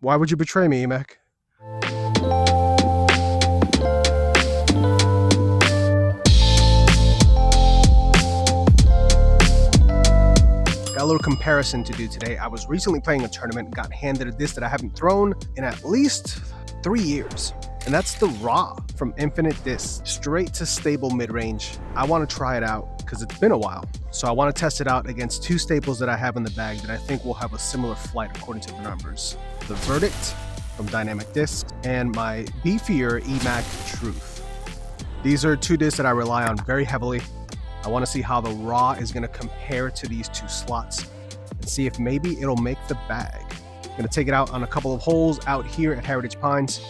Why would you betray me, EMac? Got a little comparison to do today. I was recently playing a tournament and got handed a disc that I haven't thrown in at least 3 years. And that's the Raw from Infinite Disc, straight to stable mid-range. I want to try it out because it's been a while. So I want to test it out against 2 staples that I have in the bag that I think will have a similar flight according to the numbers. The Verdict from Dynamic Discs and my beefier EMac Truth. These are 2 discs that I rely on very heavily. I want to see how the Raw is going to compare to these 2 slots and see if maybe it'll make the bag. I'm going to take it out on a couple of holes out here at Heritage Pines,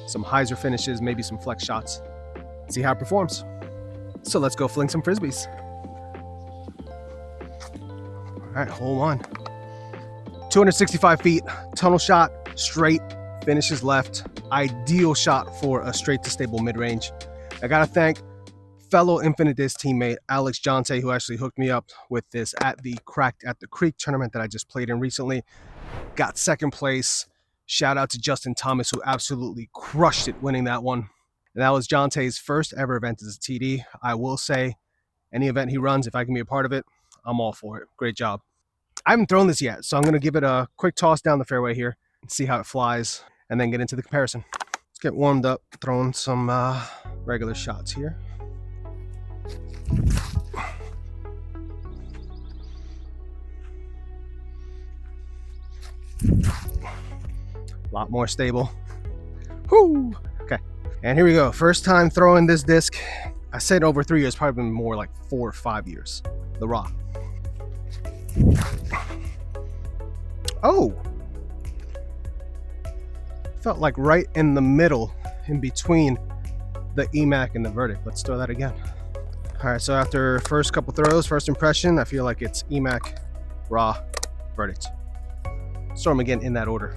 some hyzer finishes, maybe some flex shots, see how it performs. So let's go fling some frisbees. All right, hole 1. 265 feet, tunnel shot, straight, finishes left. Ideal shot for a straight to stable mid-range. I got to thank fellow Infinite Disc teammate Alex Jonte, who actually hooked me up with this at the Cracked at the Creek tournament that I just played in recently. Got 2nd place. Shout out to Justin Thomas, who absolutely crushed it winning that one. And that was Jonte's first ever event as a TD. I will say, any event he runs, if I can be a part of it, I'm all for it. Great job. I haven't thrown this yet, so I'm going to give it a quick toss down the fairway here and see how it flies, and then get into the comparison. Let's get warmed up, throwing some regular shots here. A lot more stable. Whoo! Okay, and here we go. First time throwing this disc. I said over 3 years, probably been more like 4 or 5 years. The Raw. Oh! Felt like right in the middle, in between the EMac and the Verdict. Let's throw that again. All right, so after first couple throws, first impression, I feel like it's EMac, Raw, Verdict. Let's throw them again in that order.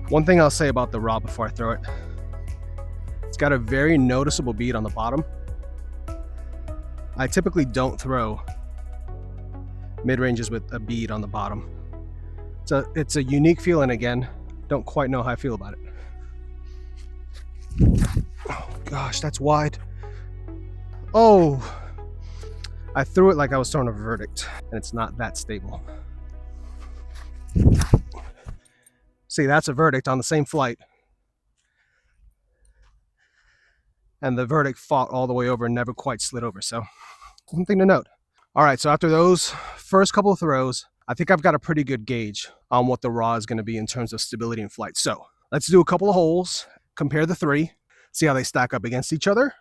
One thing I'll say about the Raw before I throw it, it's got a very noticeable bead on the bottom. I typically don't throw mid-ranges with a bead on the bottom. It's a unique feeling. Again, don't quite know how I feel about it. Oh gosh, that's wide. Oh, I threw it like I was throwing a Verdict, and it's not that stable. See, that's a Verdict on the same flight. And the Verdict fought all the way over and never quite slid over, so something to note. All right, so after those first couple of throws, I think I've got a pretty good gauge on what the Raw is going to be in terms of stability and flight. So let's do a couple of holes, compare the 3, see how they stack up against each other.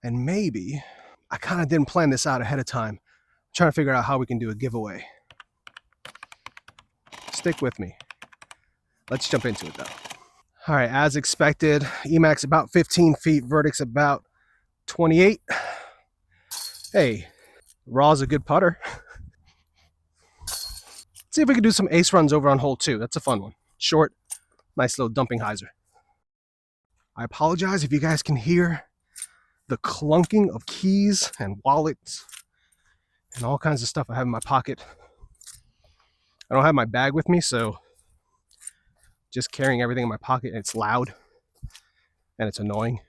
And maybe, I kind of didn't plan this out ahead of time. I'm trying to figure out how we can do a giveaway. Stick with me. Let's jump into it though. All right, as expected, EMac's about 15 feet, Verdict's about 28. Hey, Raw's a good putter. Let's see if we can do some ace runs over on hole 2. That's a fun one. Short, nice little dumping hyzer. I apologize if you guys can hear the clunking of keys and wallets and all kinds of stuff I have in my pocket. I don't have my bag with me, so just carrying everything in my pocket, and it's loud and it's annoying.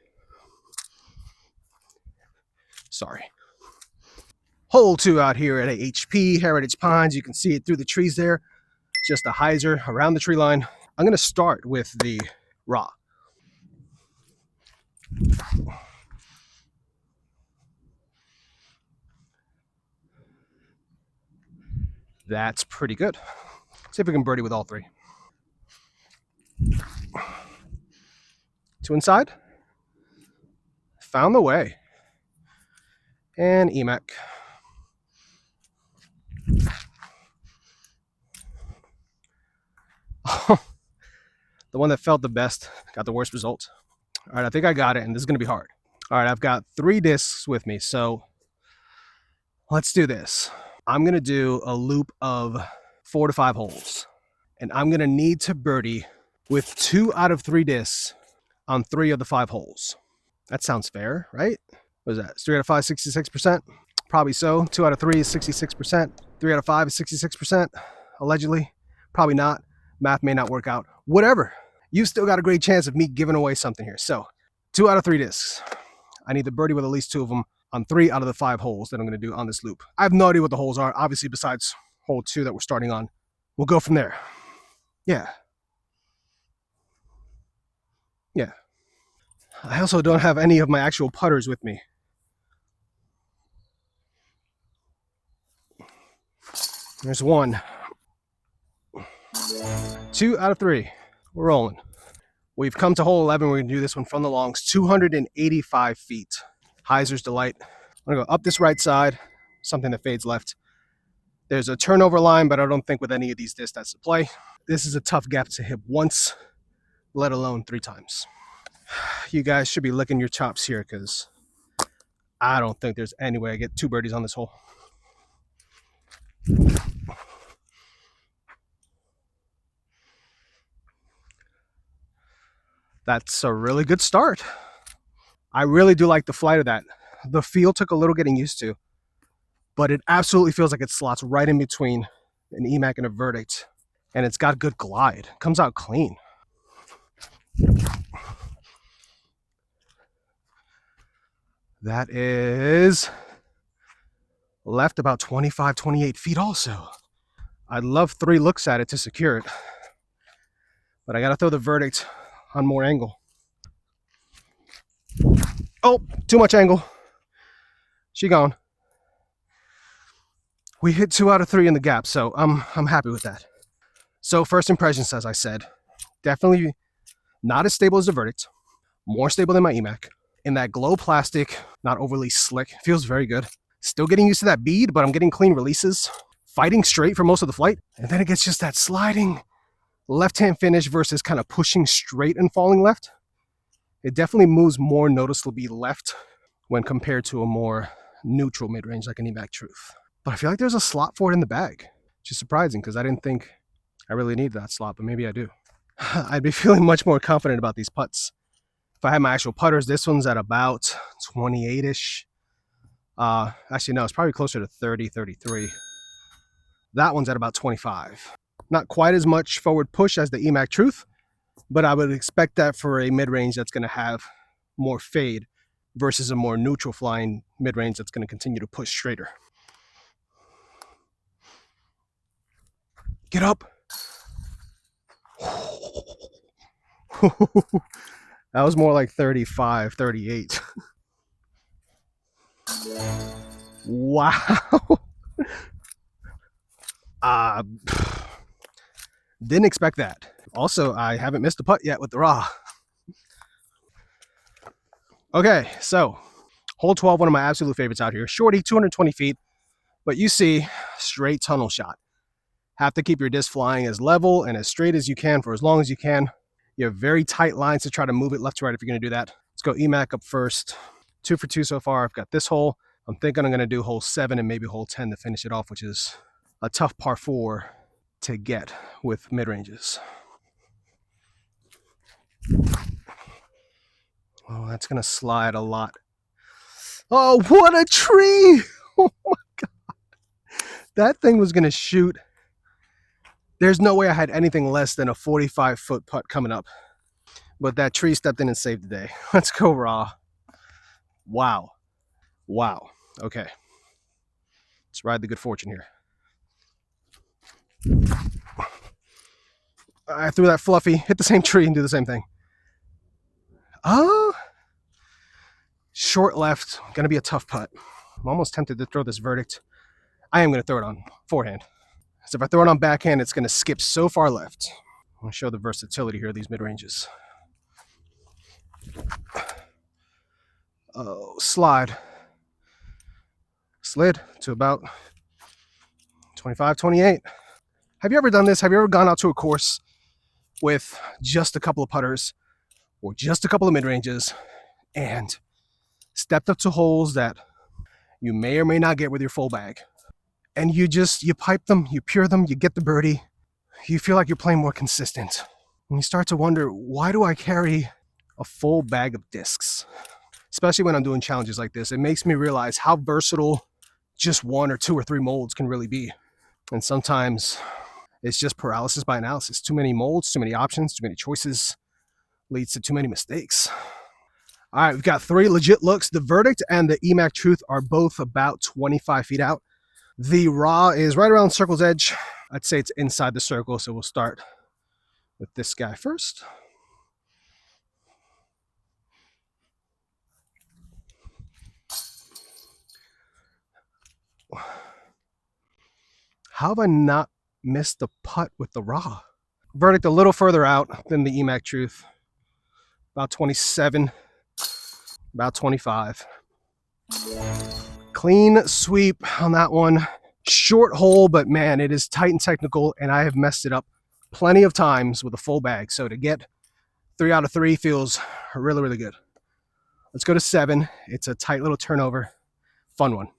Sorry. Hole 2 out here at HP, Heritage Pines. You can see it through the trees there. Just a hyzer around the tree line. I'm going to start with the Raw. That's pretty good. See if we can birdie with all 3. 2 inside. Found the way. And EMac. The one that felt the best got the worst result. All right, I think I got it, and this is going to be hard. All right, I've got 3 discs with me, so let's do this. I'm going to do a loop of 4 to 5 holes, and I'm going to need to birdie with 2 out of 3 discs on 3 of the 5 holes. That sounds fair, right? What is that? It's 3 out of 5, 66%? Probably so. 2 out of 3 is 66%. 3 out of 5 is 66%. Allegedly. Probably not. Math may not work out. Whatever. You've still got a great chance of me giving away something here. So, 2 out of 3 discs. I need the birdie with at least 2 of them on 3 out of the 5 holes that I'm going to do on this loop. I have no idea what the holes are, obviously, besides hole 2 that we're starting on. We'll go from there. Yeah. Yeah. I also don't have any of my actual putters with me. There's 1. 2 out of 3. We're rolling. We've come to hole 11. We're going to do this one from the longs. 285 feet. Heiser's Delight. I'm going to go up this right side. Something that fades left. There's a turnover line, but I don't think with any of these discs that's the play. This is a tough gap to hit once, let alone 3 times. You guys should be licking your chops here because I don't think there's any way I get 2 birdies on this hole. That's a really good start. I really do like the flight of that. The feel took a little getting used to, but it absolutely feels like it slots right in between an EMac and a Verdict, and it's got good glide. Comes out clean. That is left about 25, 28 feet also. I'd love 3 looks at it to secure it, but I gotta throw the Verdict on more angle. Oh, too much angle. She gone. We hit 2 out of 3 in the gap, so I'm happy with that. So first impressions, as I said, definitely not as stable as the Verdict, more stable than my EMac. In that glow plastic, not overly slick, feels very good. Still getting used to that bead, but I'm getting clean releases. Fighting straight for most of the flight, and then it gets just that sliding left-hand finish versus kind of pushing straight and falling left. It definitely moves more noticeably left when compared to a more neutral mid-range like an EMac Truth. But I feel like there's a slot for it in the bag, which is surprising because I didn't think I really need that slot, but maybe I do. I'd be feeling much more confident about these putts if I had my actual putters. This one's at about 28-ish. Actually, no, it's probably closer to 30, 33. That one's at about 25. Not quite as much forward push as the EMac Truth, but I would expect that for a mid-range that's going to have more fade versus a more neutral flying mid-range that's going to continue to push straighter. Get up. That was more like 35, 38. Wow. Didn't expect that. Also, I haven't missed a putt yet with the raw. Okay, so hole 12, one of my absolute favorites out here. Shorty, 220 feet, but you see, straight tunnel shot. Have to keep your disc flying as level and as straight as you can for as long as you can. You have very tight lines to try to move it left to right if you're going to do that. Let's go EMac up first. 2 for 2 so far. I've got this hole. I'm thinking I'm going to do hole 7 and maybe hole 10 to finish it off, which is a tough par 4 to get with mid-ranges. Oh, that's going to slide a lot. Oh, what a tree! Oh my God. That thing was going to shoot. There's no way I had anything less than a 45-foot putt coming up. But that tree stepped in and saved the day. Let's go raw. Wow. Wow. Okay. Let's ride the good fortune here. I threw that fluffy, hit the same tree and do the same thing. Short left, gonna be a tough putt. I'm almost tempted to throw this Verdict. I am gonna throw it on forehand. So if I throw it on backhand, it's gonna skip so far left. I'm gonna show the versatility here of these mid-ranges. Oh, slide. Slid to about 25, 28. Have you ever done this? Have you ever gone out to a course with just a couple of putters or just a couple of mid-ranges and stepped up to holes that you may or may not get with your full bag, and you pipe them, you pure them, you get the birdie, you feel like you're playing more consistent, and you start to wonder, why do I carry a full bag of discs, especially when I'm doing challenges like this. It makes me realize how versatile just one or two or three molds can really be. And sometimes it's just paralysis by analysis. Too many molds, too many options, too many choices leads to too many mistakes. All right, we've got 3 legit looks. The Verdict and the EMac Truth are both about 25 feet out. The Raw is right around circle's edge. I'd say it's inside the circle, so we'll start with this guy first. How have I not missed the putt with the Raw? Verdict a little further out than the EMac Truth. About 27, about 25. Clean sweep on that one. Short hole, but man, it is tight and technical, and I have messed it up plenty of times with a full bag. So to get 3 out of 3 feels really, really good. Let's go to 7. It's a tight little turnover. Fun one.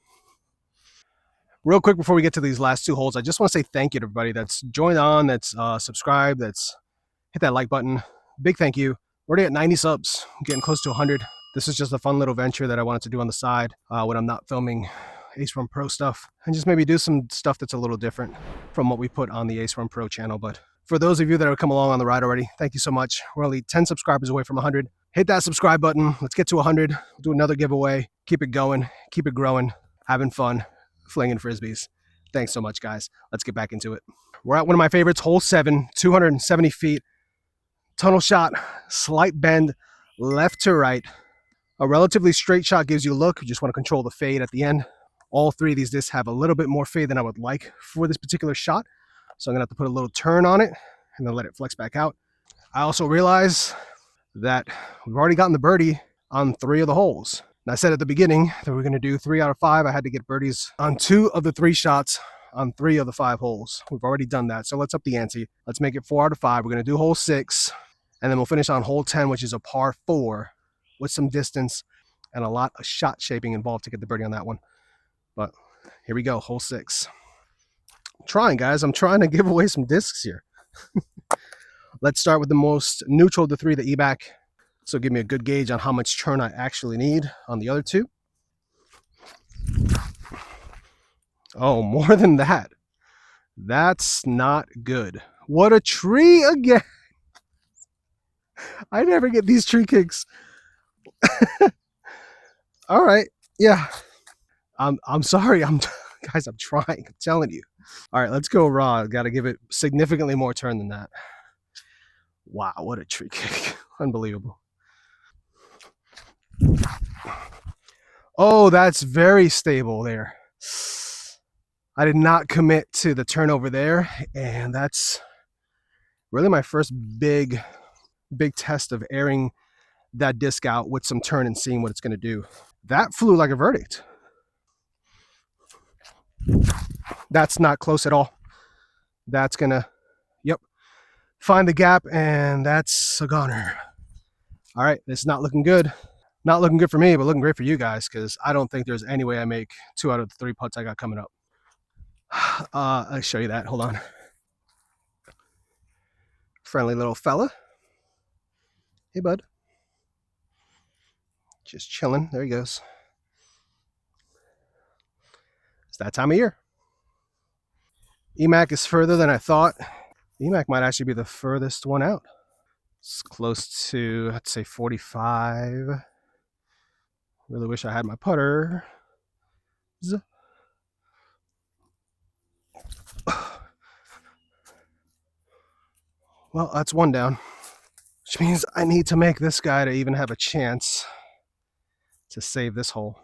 Real quick before we get to these last 2 holes, I just want to say thank you to everybody that's joined on, that's subscribed, that's hit that like button. Big thank you. We're already at 90 subs, getting close to 100. This is just a fun little venture that I wanted to do on the side when I'm not filming Ace Run Pro stuff, and just maybe do some stuff that's a little different from what we put on the Ace Run Pro channel. But for those of you that have come along on the ride already, thank you so much. We're only 10 subscribers away from 100. Hit that subscribe button. Let's get to 100. We'll do another giveaway. Keep it going. Keep it growing. Having fun. Flinging frisbees. Thanks so much, guys. Let's get back into it. We're at one of my favorites, hole 7, 270 feet. Tunnel shot, slight bend, left to right. A relatively straight shot gives you a look. You just want to control the fade at the end. All 3 of these discs have a little bit more fade than I would like for this particular shot. So I'm going to have to put a little turn on it and then let it flex back out. I also realize that we've already gotten the birdie on 3 of the holes. And I said at the beginning that we're going to do 3 out of 5. I had to get birdies on 2 of the 3 shots on 3 of the 5 holes. We've already done that. So let's up the ante. Let's make it 4 out of 5. We're going to do hole 6. And then we'll finish on hole 10, which is a par 4 with some distance and a lot of shot shaping involved to get the birdie on that one. But here we go, hole 6. I'm trying, guys. I'm trying to give away some discs here. Let's start with the most neutral of the 3, the EMac. So give me a good gauge on how much turn I actually need on the other 2. Oh, more than that. That's not good. What a tree again. I never get these tree kicks. All right. Yeah. I'm sorry. Guys, I'm trying. I'm telling you. All right, let's go raw. Got to give it significantly more turn than that. Wow, what a tree kick. Unbelievable. Oh, that's very stable there. I did not commit to the turnover there, and that's really my first big test of airing that disc out with some turn and seeing what it's going to do. That flew like a verdict. That's not close at all. That's going to, yep, find the gap, and that's a goner. All right, this is not looking good. Not looking good for me, but looking great for you guys, because I don't think there's any way I make 2 out of the 3 putts I got coming up. I'll show you that. Hold on. Friendly little fella. Hey, bud. Just chilling. There he goes. It's that time of year. EMac is further than I thought. EMac might actually be the furthest one out. It's close to, I'd say, 45. Really wish I had my putter. Well, that's one down, which means I need to make this guy to even have a chance to save this hole.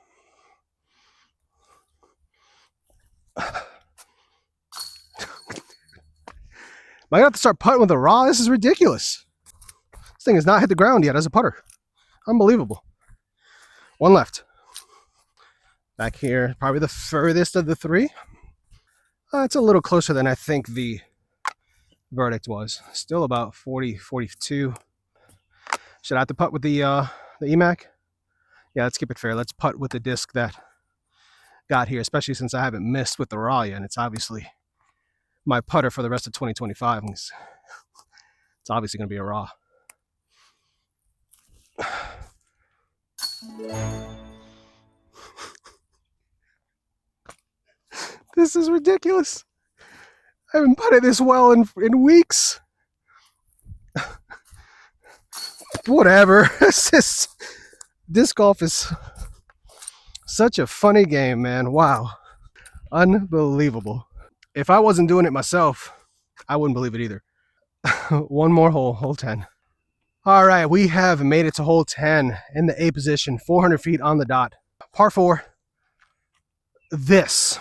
Am I gonna have to start putting with a raw? This is ridiculous. This thing has not hit the ground yet as a putter. Unbelievable. One left. Back here, probably the furthest of the 3. It's a little closer than I think the verdict was. Still about 40, 42. Should I have to putt with the EMac? Yeah, let's keep it fair. Let's putt with the disc that got here, especially since I haven't missed with the raw yet. And it's obviously my putter for the rest of 2025. It's obviously going to be a raw. This is ridiculous. I haven't putted this well in weeks. Whatever. It's just, disc golf is such a funny game, man. Wow. Unbelievable. If I wasn't doing it myself, I wouldn't believe it either. One more hole, hole 10. All right, we have made it to hole 10 in the A position, 400 feet on the dot. Par 4. This.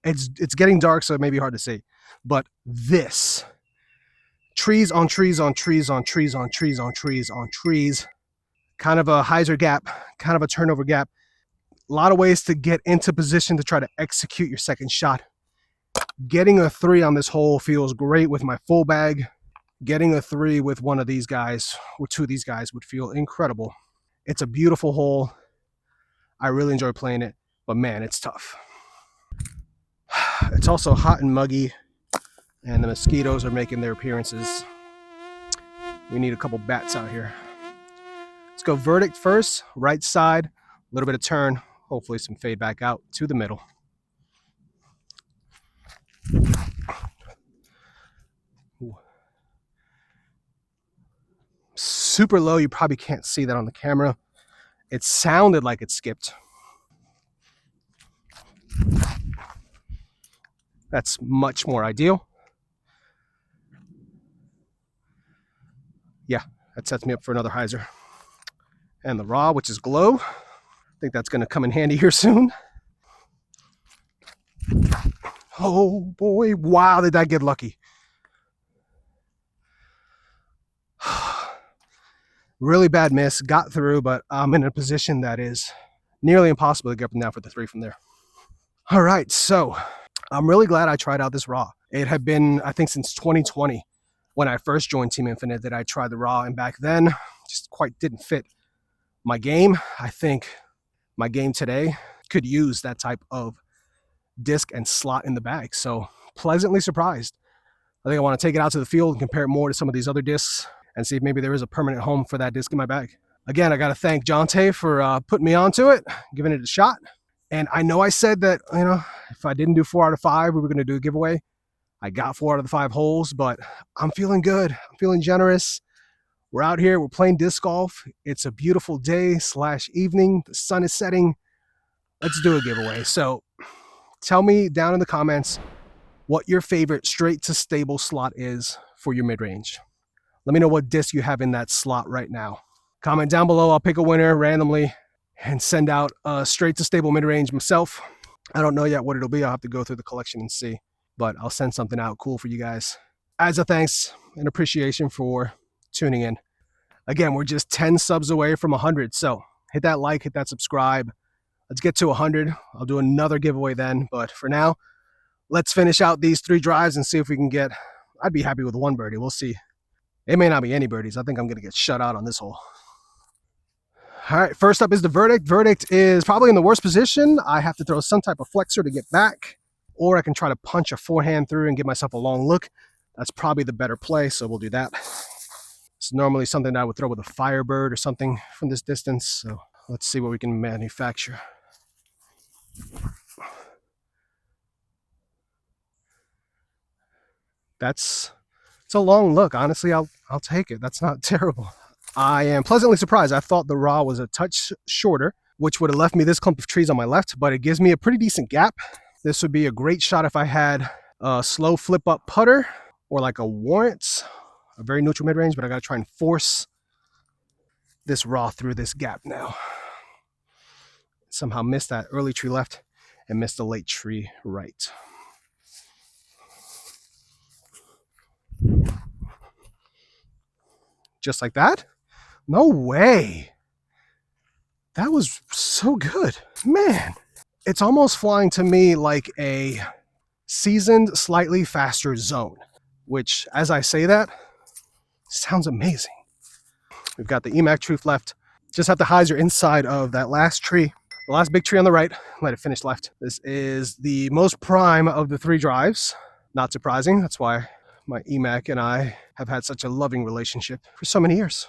It's getting dark, so it may be hard to see. But this. Trees on trees on trees on trees on trees on trees on trees. Kind of a hyzer gap, kind of a turnover gap. A lot of ways to get into position to try to execute your second shot. Getting a 3 on this hole feels great with my full bag. Getting a 3 with one of these guys, or 2 of these guys, would feel incredible. It's a beautiful hole. I really enjoy playing it, but man, it's tough. It's also hot and muggy, and the mosquitoes are making their appearances. We need a couple bats out here. Let's go verdict first, right side, a little bit of turn, hopefully some fade back out to the middle. Ooh. Super low, you probably can't see that on the camera. It sounded like it skipped. That's much more ideal. Yeah, that sets me up for another hyzer. And the raw, which is glow. I think that's gonna come in handy here soon. Oh boy, wow, did that get lucky. Really bad miss, got through, but I'm in a position that is nearly impossible to get up and down for the 3 from there. All right, so I'm really glad I tried out this raw. It had been, I think, since 2020 when I first joined Team Infinite that I tried the raw, and back then just quite didn't fit my game. I think my game today could use that type of disc and slot in the bag. So pleasantly surprised. I think I want to take it out to the field and compare it more to some of these other discs and see if maybe there is a permanent home for that disc in my bag. Again, I got to thank Jonte for putting me onto it, giving it a shot. And I know I said that, you know, if I didn't do 4 out of 5, we were going to do a giveaway. I got 4 out of the 5 holes, but I'm feeling good. I'm feeling generous. We're out here. We're playing disc golf. It's a beautiful day / evening. The sun is setting. Let's do a giveaway. So tell me down in the comments what your favorite straight to stable slot is for your mid-range. Let me know what disc you have in that slot right now. Comment down below. I'll pick a winner randomly and send out a straight to stable mid-range myself. I don't know yet what it'll be. I'll have to go through the collection and see, but I'll send something out cool for you guys as a thanks and appreciation for tuning in. Again, we're just 10 subs away from 100, so hit that like, hit that subscribe. Let's get to 100. I'll do another giveaway then, but for now, let's finish out these 3 drives and see if we can get, I'd be happy with 1 birdie. We'll see. It may not be any birdies. I think I'm going to get shut out on this hole. All right, first up is the verdict. Verdict is probably in the worst position. I have to throw some type of flexor to get back, or I can try to punch a forehand through and give myself a long look. That's probably the better play, so we'll do that. It's normally something that I would throw with a Firebird or something from this distance, so let's see what we can manufacture. It's a long look. Honestly, I'll take it. That's not terrible. I am pleasantly surprised. I thought the raw was a touch shorter, which would have left me this clump of trees on my left, but it gives me a pretty decent gap. This would be a great shot if I had a slow flip up putter or like a warrant, a very neutral mid-range, but I got to try and force this raw through this gap now. Somehow missed that early tree left and missed the late tree right. Just like that? No way. That was so good. Man, it's almost flying to me like a seasoned, slightly faster zone, which, as I say that, sounds amazing. We've got the EMac truth left. Just have the hyzer inside of that last tree, the last big tree on the right. Let it finish left. This is the most prime of the 3 drives. Not surprising. That's why my EMac and I have had such a loving relationship for so many years.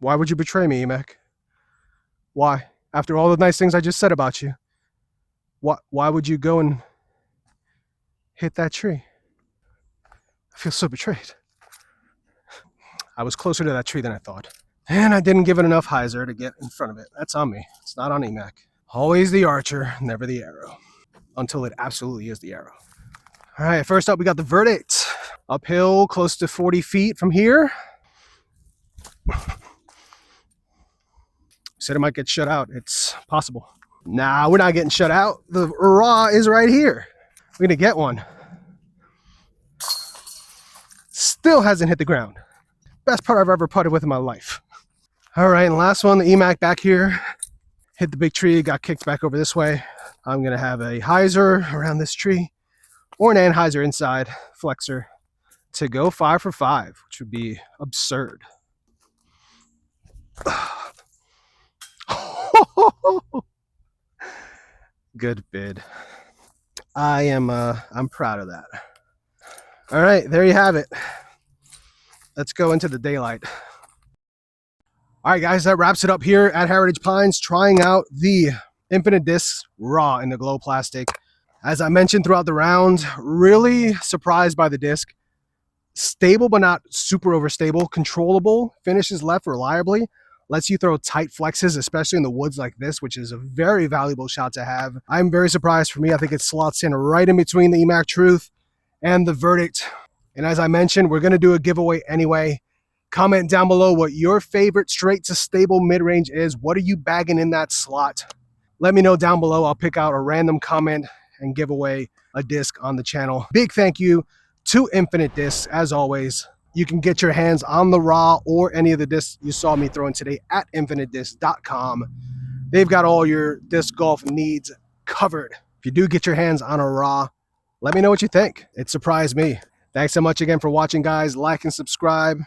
Why would you betray me, EMac? Why? After all the nice things I just said about you, why would you go and hit that tree? I feel so betrayed. I was closer to that tree than I thought. And I didn't give it enough hyzer to get in front of it. That's on me. It's not on EMac. Always the archer, never the arrow. Until it absolutely is the arrow. All right, first up, we got the verdict. Uphill, close to 40 feet from here. Said it might get shut out. It's possible. Nah, we're not getting shut out. The raw is right here. We're gonna get one. Still hasn't hit the ground. Best putt I've ever putted with in my life. All right, and last one, the EMac back here. Hit the big tree, got kicked back over this way. I'm gonna have a hyzer around this tree or an anhyzer inside flexor to go 5 for 5, which would be absurd. Good bid. I'm proud of that. All right, there you have it. Let's go into the daylight. All right, guys, that wraps it up here at Heritage Pines, trying out the Infinite Discs Raw in the glow plastic. As I mentioned throughout the round, really surprised by the disc. Stable, but not super overstable. Controllable, finishes left reliably. Lets you throw tight flexes, especially in the woods like this, which is a very valuable shot to have. I'm very surprised for me. I think it slots in right in between the EMac Truth and the Verdict. And as I mentioned, we're going to do a giveaway anyway. Comment down below what your favorite straight to stable mid-range is. What are you bagging in that slot? Let me know down below. I'll pick out a random comment and give away a disc on the channel. Big thank you to Infinite Discs, as always. You can get your hands on the raw or any of the discs you saw me throwing today at infinitedisc.com. They've got all your disc golf needs covered. If you do get your hands on a raw, let me know what you think. It surprised me. Thanks so much again for watching, guys. Like and subscribe.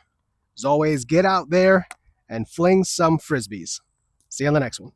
As always, get out there and fling some frisbees. See you on the next one.